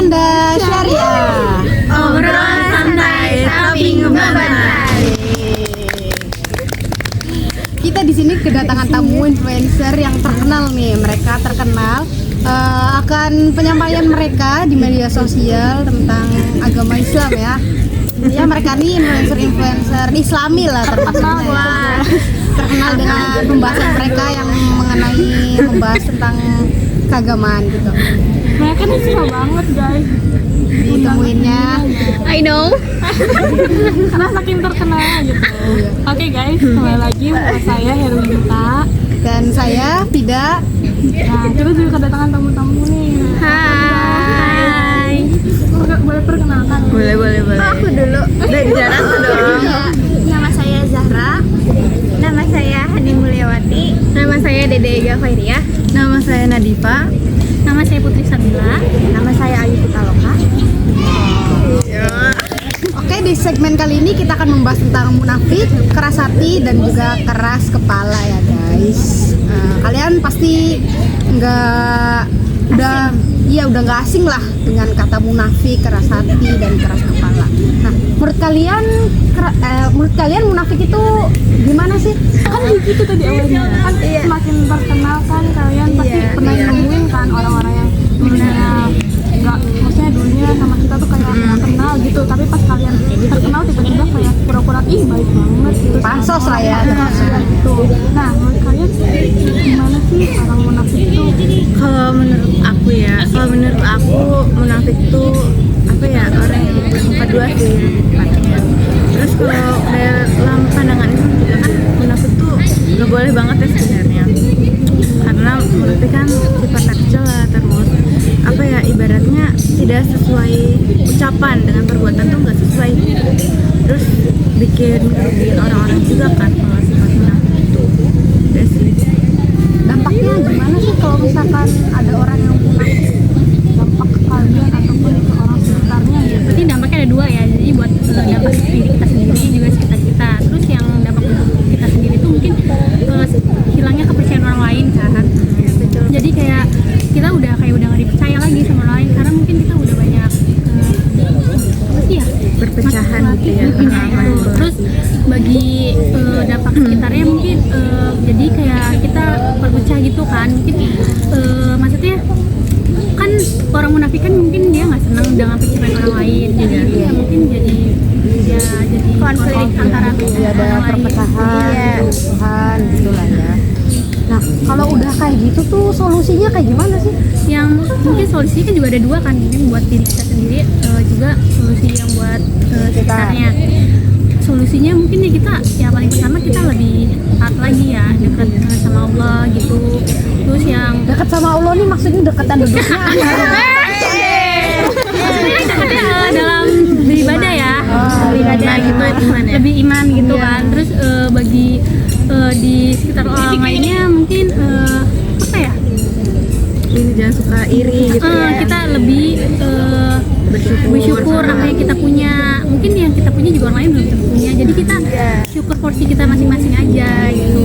Bercanda Syariah. Obrolan santai tapi ngebantai. Kita di sini kedatangan tamu influencer yang terkenal nih. Mereka terkenal akan penyampaian mereka di media sosial tentang agama Islam ya. Ya mereka nih influencer Islami lah termasuknya. Terkenal dengan pembahasan mereka yang mengenai membahas tentang keagamaan gitu. Mereka nih suka banget guys Ditemuinnya. I know. karena saking terkenal gitu. Oke guys, kembali lagi bersama saya Herwinta Dan saya Pida. Nah, kita juga kedatangan tamu-tamu nih. Hai. Boleh perkenalkan? Boleh. Aku dulu. Udah jarang tuh dong. Nama saya Zahra. Nama saya Hani Mulyawati. Nama saya Dede Ega Khairia. Nama saya Nadifa. Nama saya Putri Sabila. Nama saya Ayu Pitaloka. Oke, di segmen kali ini kita akan membahas tentang munafik, keras hati, dan juga keras kepala ya guys. Kalian pasti udah nggak asing lah dengan kata munafik, keras hati, dan keras kepala. Nah, menurut kalian munafik itu gimana sih? Kan gitu tadi awalnya. Kan semakin terkenal kan kalian pasti pernah nemuin kan orang-orang yang dulunya nggak, maksudnya dulunya sama kita tuh kayak nggak kenal gitu, tapi pas kalian terkenal tiba-tiba kayak pura-pura baik banget gitu. Pansos lah ya. Gitu. Nah, menurut kalian gimana sih orang munafik itu? Kalau menurut aku munafik tuh apa ya, orang yang bermuka dua sih tepatnya. Terus kalau dalam pandangan Islam juga kan munafik tuh nggak boleh banget ya sebenarnya, karena munafik kan sifat tercela, terus apa ya, ibaratnya tidak sesuai ucapan dengan perbuatan tuh nggak sesuai, terus bikin ngerugiin orang-orang juga kan kalau sifat munafik itu. Udah sih. Dampaknya gimana sih kalau misalkan ada orang yang munafik? Dampak ke kalian ataupun ke orang sekitarnya gitu. Berarti dampaknya ada dua ya, jadi buat dampak diri kita sendiri juga sekitar kita. Terus yang dampak untuk kita sendiri itu mungkin hilangnya kepercayaan orang lain kan. Jadi kayak kita udah nggak dipercaya lagi sama orang lain karena mungkin kita udah banyak apa sih ya, Perpecahan gitu ya. Terus bagi dampak sekitarnya mungkin jadi kayak kita perpecah gitu kan, mungkin maksudnya kan orang munafik kan mungkin dia nggak senang dengan pencapaian orang lain, jadi ya mungkin jadi konflik antara Ada orang lain. perpecahan, musuhan gitu lah ya. Nah, kalau udah kayak gitu tuh solusinya kayak gimana sih? Yang mungkin solusinya kan juga ada dua kan, mungkin buat diri kita sendiri, juga solusi yang buat sekitarnya. Solusinya mungkin ya kita, ya paling pertama kita lebih taat lagi ya, dekat sama Allah gitu. Terus yang Dekat sama Allah nih maksudnya dekatan duduknya. dalam beribadah ya, beribadah gitu, lebih iman gitu kan. Terus bagi di sekitar orang lainnya mungkin apa ya, Ini jangan suka iri gitu ya. kita lebih bersyukur apa yang kita punya. Mungkin yang kita punya juga orang lain belum tentu punya, jadi kita syukur porsi kita masing-masing aja gitu.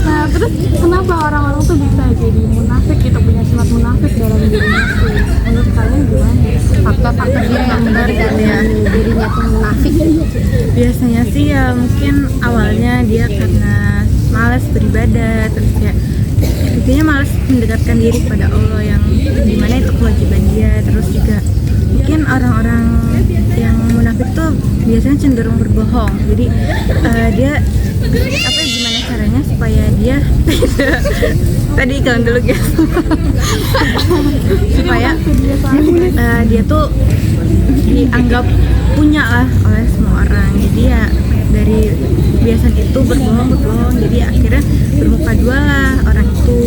Nah, terus kenapa orang-orang tuh bisa jadi munafik gitu, punya sifat munafik dalam dirinya tuh? Menurut kalian gimana? Faktor-faktor dia yang memberikan dirinya tuh munafik. Biasanya sih ya mungkin awalnya dia karena malas beribadah, terus ya intinya malas mendekatkan diri kepada Allah yang dimana itu kewajiban dia. Terus juga mungkin orang-orang yang munafik tuh biasanya cenderung berbohong, jadi dia apa ya, gimana caranya supaya dia tadi iklan dulu guys supaya dia tuh dianggap punya lah oleh semua orang. Jadi ya dari kebiasaan itu berbohong, jadi akhirnya bermuka dua lah orang itu.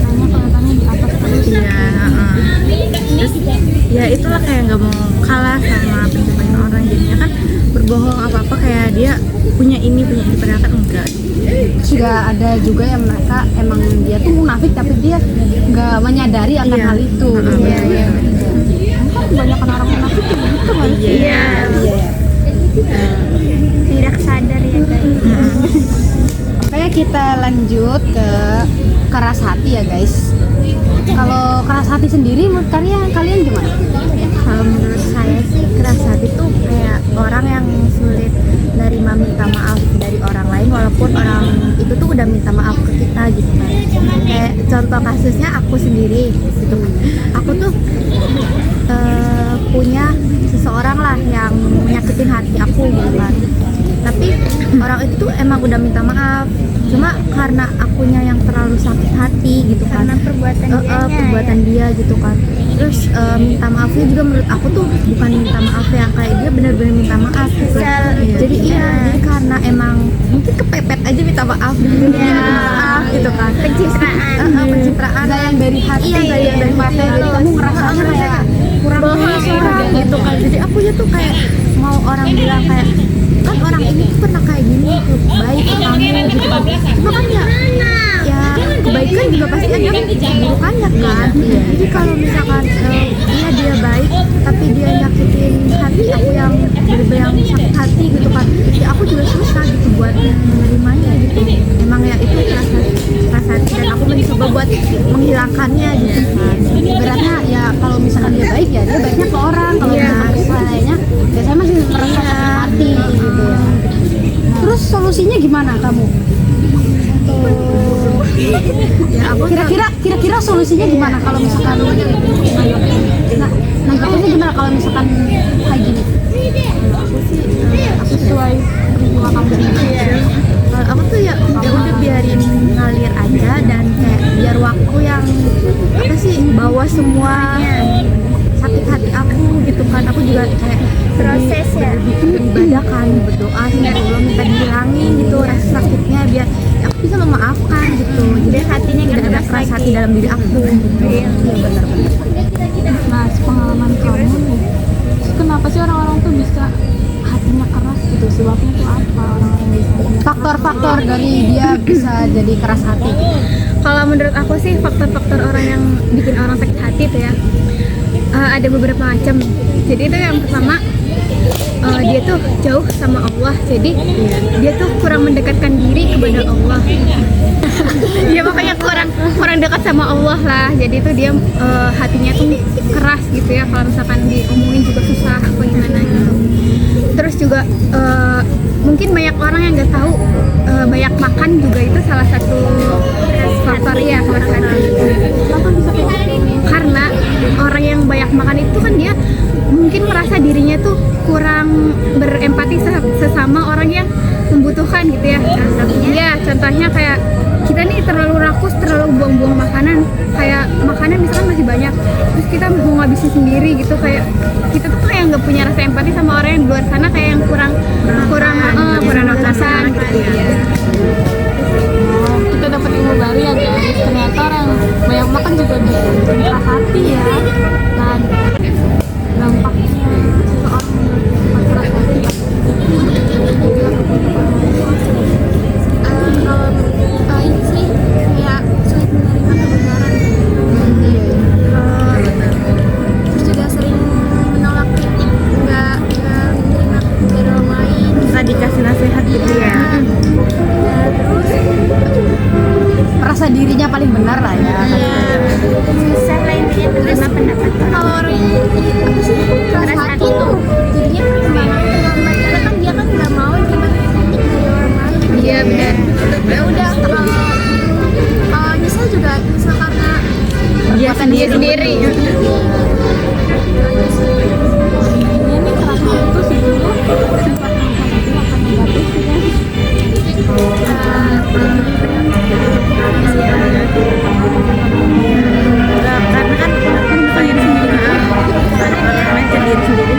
Hanya kelihatannya di atas terus. Iya, terus ya itulah kayak nggak mau kalah sama pencapaian orang, jadinya kan berbohong apa-apa kayak dia punya ini padahal kan enggak. Sudah ada juga yang mereka emang dia tuh munafik tapi dia nggak menyadari akan hal itu. Iya. Kan kebanyakan orang munafik tuh begitu kan? Iya. Tidak sadar ya guys. Kayak kita lanjut ke keras hati ya guys. Kalau keras hati sendiri menurut kalian gimana? Kalau menurut saya sih keras hati tuh kayak orang yang sulit nerima minta maaf dari orang lain walaupun orang itu tuh udah minta maaf ke kita gitu kan. Kayak contoh kasusnya aku sendiri gitu. Aku tuh punya seseorang lah yang menyakitin hati aku gitu kan. Tapi orang itu tuh emang udah minta maaf, cuma karena akunya yang terlalu sakit hati gitu kan, karena perbuatan dia gitu kan. Terus minta maafnya juga menurut aku tuh bukan minta maaf yang kayak dia benar-benar minta maaf gitu. Jadi jadi karena emang mungkin kepepet aja minta maaf gitu kan. Pencitraan Ada yang dari hati, yang dari hati, jadi kamu ngerasanya kayak kurang gitu kan. Jadi aku ya tuh kayak mau orang bilang kayak kan orang ini tuh pernah kayak gini baik ke kamu gitu kan, cuma kan ya kebaikan juga pasti ada keburukannya kan. Jadi kalau misalkan iya dia baik tapi dia nyakitin hati aku yang bener-bener yang sakit hati gitu kan, ya aku juga susah gitu buat menerimanya gitu. Emang ya itu keras hati dan aku mencoba buat menghilangkannya gitu kan. Ibaratnya ya kalau misalkan dia baik ya dia baiknya ke orang, kalau misalkan lainnya biasanya masih merasa sakit hati gitu ya. Terus solusinya gimana kamu? Ya aku Kira-kira solusinya gimana kalau misalkan nanggapinnya gimana kalau misalkan kayak gini? aku sesuai peristiwa kamu sendiri. Kalau aku tuh ya udah biarin ngalir aja dan kayak biar waktu yang apa sih bawa semua sakit hati aku gitu kan. Aku juga kayak proses ya beribadah kan, berdoa sama Allah minta dihilangin gitu rasa sakitnya biar aku bisa memaafkan gitu. Jadi hatinya tidak ada keras hati dalam diri aku gitu. Iya benar-benar. Nah, pengalaman kamu nih, kenapa sih orang-orang tuh bisa hatinya keras gitu? Sebabnya tuh apa orang-orang bisa? Faktor-faktor dari dia bisa jadi keras hati. Kalau menurut aku sih faktor-faktor orang yang bikin orang sakit hati itu ya ada beberapa macam. Jadi itu yang pertama dia tuh jauh sama Allah, jadi dia tuh kurang mendekatkan diri kepada Allah. Dia makanya kurang dekat sama Allah lah. Jadi itu dia hatinya tuh keras gitu ya. Kalau misalkan diomongin juga susah apa gimana gitu. Terus juga mungkin banyak orang yang nggak tahu banyak makan juga itu salah satu faktor ya keras hati. Karena orang yang banyak makan itu kan dia mungkin merasa dirinya tuh kurang berempati sesama orang yang membutuhkan gitu ya. Iya, contohnya kayak kita nih terlalu rakus, terlalu buang-buang makanan. Kayak makanan misalkan masih banyak, terus kita mau ngabisin sendiri gitu. Kayak kita tuh kayak nggak punya rasa empati sama orang yang di luar sana, kayak yang kurang nafkasan gitu ya. Kita dapat ilmu baru ya guys. Ternyata orang banyak makan juga bisa keras hati ya. Dan dampaknya seseorang keras hati kalau ini sih kayak sulit menerima kebenaran. Terus juga sering menolak kritik, nggak menerima dari orang lain, nggak dikasih nasihat gitu ya. Terus Merasa dirinya paling benar lah ya. susah lah intinya menerima pendapat kalau orang apa sih keras hati tuh jadinya perkembangannya terlambat karena kan dia kan nggak mau terima kritik dari orang lain. Iya benar. Ya udah kalau nyesel juga nyesel karena Dia sendiri. ini keras hati itu sebenarnya sifat yang positif akan negatif ya. karena kan bukan diri sendiri karena diri sendiri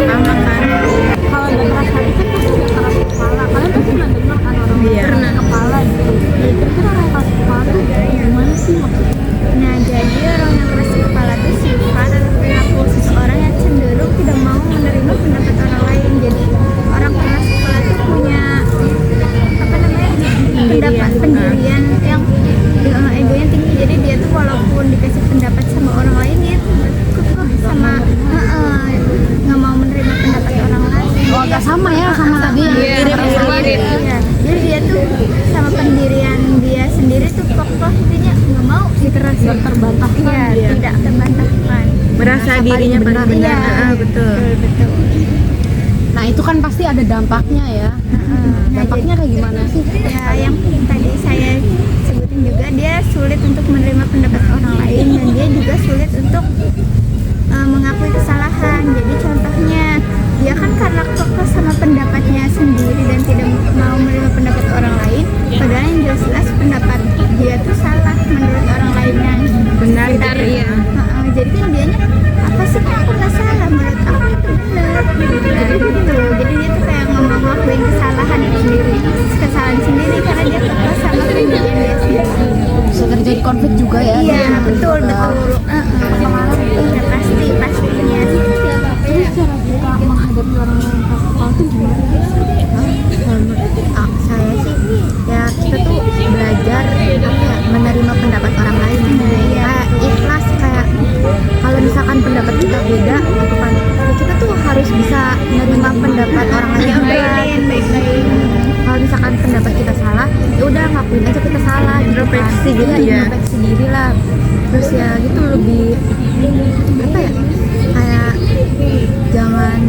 sama kan. Kalau ada keras hati kan pasti ada keras kepala. Kalian pasti pernah dengar kan orang keras kepala gitu. Kira-kira orang keras kepala tuh gimana sih maksudnya? Nah, jadi orang yang keras kepala itu sifat atau perilaku seseorang yang cenderung tidak mau menerima pendapat orang lain. Jadi orang keras kepala itu punya apa namanya pendirian yang egonya tinggi. Jadi dia tuh walaupun dikasih pendapat sama orang lain dia sama nggak mau menerima pendapat orang lain. Oh, agak sama ya sama tadi. Iya. Jadi dia tuh sama pendirian dia sendiri sendiri tuh kokoh, intinya nggak mau Nggak terbantahkan. iya tidak terbantahkan. Merasa dirinya paling benar. Iya. Betul. Betul. Nah itu kan pasti ada dampaknya ya. Dampaknya kayak gimana sih? Ya yang tadi saya sebutin juga, dia sulit untuk menerima pendapat orang lain dan dia juga sulit untuk mengakui kesalahan. Jadi contohnya dia kan karena kokoh sama pendapatnya sendiri dan tidak mau menerima pendapat orang lain, padahal yang jelas-jelas pendapat dia tuh salah menurut orang lain yang Benar, sekitar. iya. Jadi kan dianya apa sih, kan aku nggak salah, menurut aku itu benar gitu. Jadi dia tuh kayak ngomong ngakuin kesalahan sendiri karena dia kokoh sama pendirian dia sendiri. Bisa terjadi konflik juga ya. Iya dengan betul juga. Iya pastinya. Terus cara kita menghadapi orang yang keras kepala tuh gimana? Saya sih ya kita tuh belajar menerima pendapat orang lain, kayak ikhlas, kayak kalau misalkan pendapat kita beda gitu kan, ya kita tuh harus bisa menerima pendapat orang lain juga. Kalau misalkan pendapat kita salah, ya udah ngakuin aja kita salah, Introspeksi gitu ya. introspeksi diri lah. Terus ya gitu lebih apa ya, kayak jangan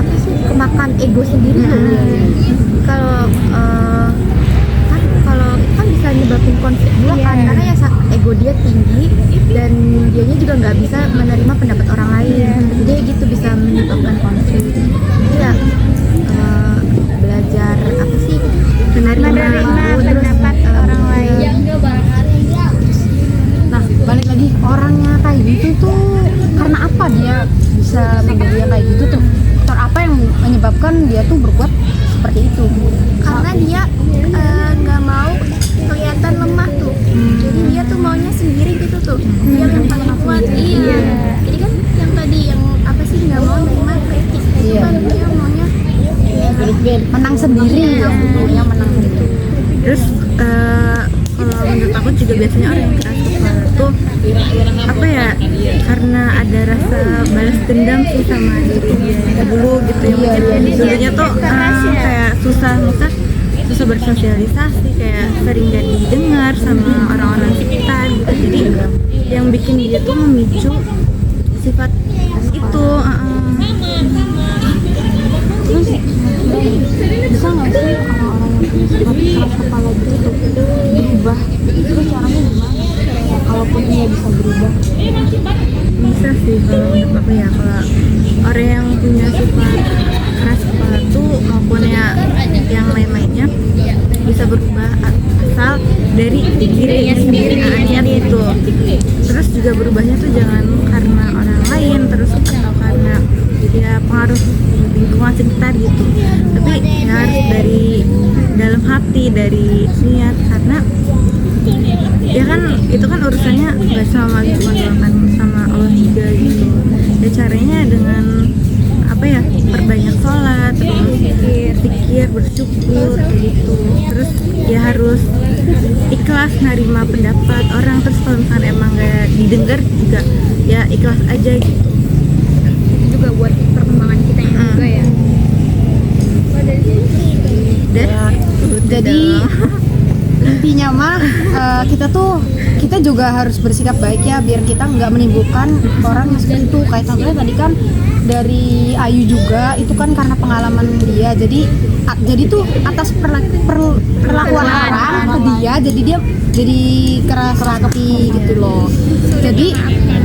apa sih, kemakan ego sendiri tuh. Kalau kan kalau itu kan bisa nyebabin konflik juga kan, karena ya ego dia tinggi dan dianya juga nggak bisa menerima pendapat orang lain. Jadi gitu bisa menyebabkan konflik. Jadi ya belajar apa sih, menerima pendapat orang lain. Nah balik lagi, orangnya kayak gitu tuh karena apa dia bisa menjadi yang kayak gitu tuh? Faktor apa yang menyebabkan dia tuh berbuat seperti itu? Karena dia nggak mau kelihatan lemah tuh. Jadi dia tuh maunya sendiri gitu tuh, dia yang paling kuat. Iya. Jadi kan yang tadi yang apa sih, nggak mau nerima kritik itu Iya. kan dia maunya Menang sendiri ya, yang menang gitu. Terus kalau menurut aku juga biasanya orang yang keras kepala tuh apa ya, karena ada rasa balas dendam sih sama diri dia dulu gitu ya. Mungkin dulunya tuh kayak susah bersosialisasi, kayak sering gak didengar sama orang-orang sekitar gitu. Jadi yang bikin dia tuh memicu sifat itu. Bisa nggak sih orang-orang yang punya sifat keras kepala gitu tuh berubah? Terus caranya gimana? Ya, kalaupun dia bisa berubah. Bisa sih kalau menurut aku ya, kalau orang yang punya sifat keras kepala tuh maupun ya yang lain-lainnya bisa berubah asal dari dirinya sendiri, niat itu. Terus juga berubahnya tuh jangan karena orang lain terus atau karena ya pengaruh lingkungan sekitar gitu, tapi ya harus dari dalam hati, dari niat, karena ya kan itu kan urusannya gak sama lingkungan doang kan, sama Allah juga gitu. Ya caranya dengan apa ya, perbanyak sholat, terus zikir, bersyukur gitu. Terus ya harus ikhlas nerima pendapat orang. Terus kalau misalkan emang gak didengar juga ya ikhlas aja gitu. itu juga buat perkembangan kita yang juga ya. Dan Jadi intinya mah kita juga harus bersikap baik ya, biar kita nggak menimbulkan orang yang seperti itu. Kayak contohnya tadi kan dari Ayu juga, itu kan karena pengalaman dia. Jadi tuh atas perlakuan orang ke dia, jadi dia jadi keras hati gitu loh. Jadi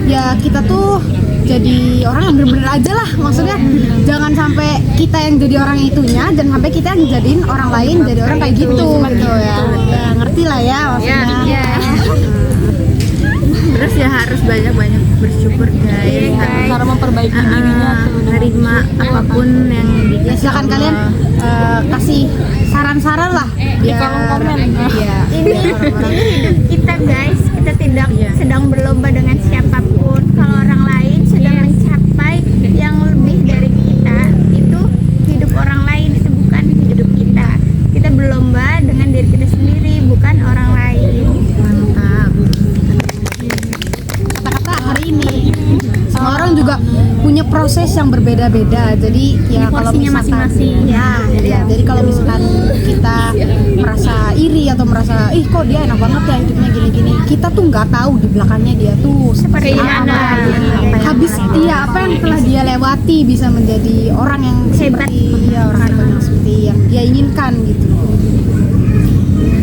ya kita tuh jadi orang yang bener-bener aja lah, maksudnya jangan sampai kita yang jadi orang itunya, jangan sampai kita yang jadiin orang lain jadi orang kayak gitu ya. Ya ngerti lah ya maksudnya. terus ya harus banyak-banyak bersyukur guys. Cara memperbaiki dirinya tuh. Terima apapun yang Ya silakan kalian kasih saran-saran lah Di kolom komen. Iya. Ini hidup kita guys, kita tidak sedang berlomba dengan siapapun. Kalau orang lain sedang mencapai yang lebih dari kita, itu hidup orang lain, itu bukan hidup kita. Kita berlomba dengan diri kita sendiri, bukan orang lain. mantap. Kata-kata hari ini semua orang juga punya proses yang berbeda-beda, jadi ya kalau porsinya misalkan masing-masing. jadi kalau misalkan kita merasa iri atau merasa ih kok dia enak banget ya hidupnya gini-gini, kita tuh nggak tahu di belakangnya dia tuh seperti apa. Habis apa yang telah dia lewati bisa menjadi orang yang seperti orang hebat yang seperti yang dia inginkan gitu.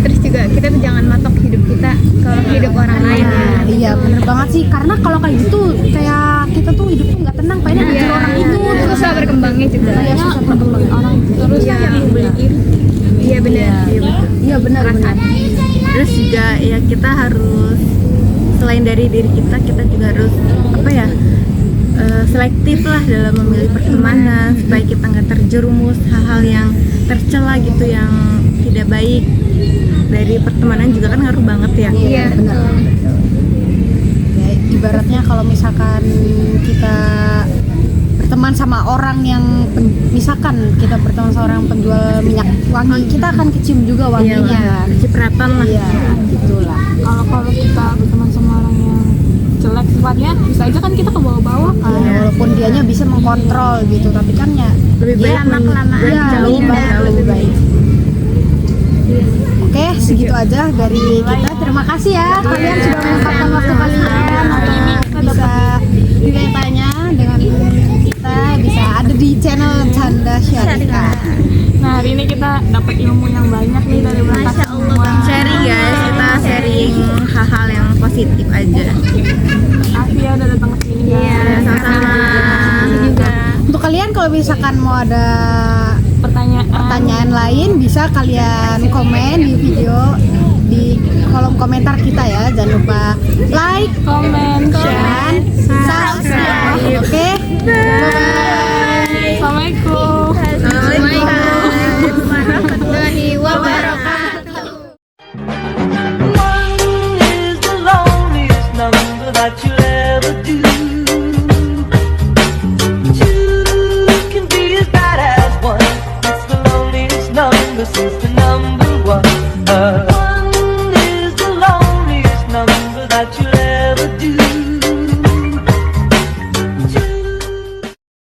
Terus juga kita tuh jangan matok hidup kita kalau hidup orang lain. Iya bener banget sih, karena kalau kayak gitu kayak kita tuh hidup tuh nggak tenang, pengen jadi orang itu susah berkembangnya juga. ya susah berkembang. Orang terus yang beli iri. Iya benar. Iya benar. Terus juga ya kita harus selain dari diri kita juga harus apa ya, selektif lah dalam memilih pertemanan supaya kita nggak terjerumus hal-hal yang tercela gitu, yang tidak baik. Dari pertemanan juga kan ngaruh banget ya. Iya benar. Ya, ibaratnya kalau misalkan kita berteman sama orang yang misalkan kita berteman sama orang penjual minyak wangi, kita akan kecium juga wanginya kan. Cipratan lah. Iya, gitulah. Kalau kita berteman sama orang yang jelek sifatnya, bisa aja kan kita ke bawah-bawah kan. Ya, walaupun dianya bisa mengkontrol gitu, tapi kan ya Lebih baik lama-kelamaan jauh lebih baik. Oke, segitu aja dari kita. Terima kasih ya kalian sudah menyempatkan waktu kalian untuk bisa ditanya dengan kita, bisa ada di channel Canda Syarika. Nah hari ini kita dapat ilmu yang banyak nih dari mereka semua. Sharing guys, kita sharing hal-hal yang positif aja. Makasih ya udah datang ke sini. Sama-sama. juga. Untuk kalian kalau misalkan mau ada Pertanyaan lain bisa kalian komen di video di kolom komentar kita ya. Jangan lupa like, komen, dan subscribe. Oke? Bye. Assalamualaikum. Warahmatullahi wabarakatuh. One is the loneliest number that you'll ever do. Two can be as bad as one. It's the loneliest number since the number one. One is the loneliest number that you'll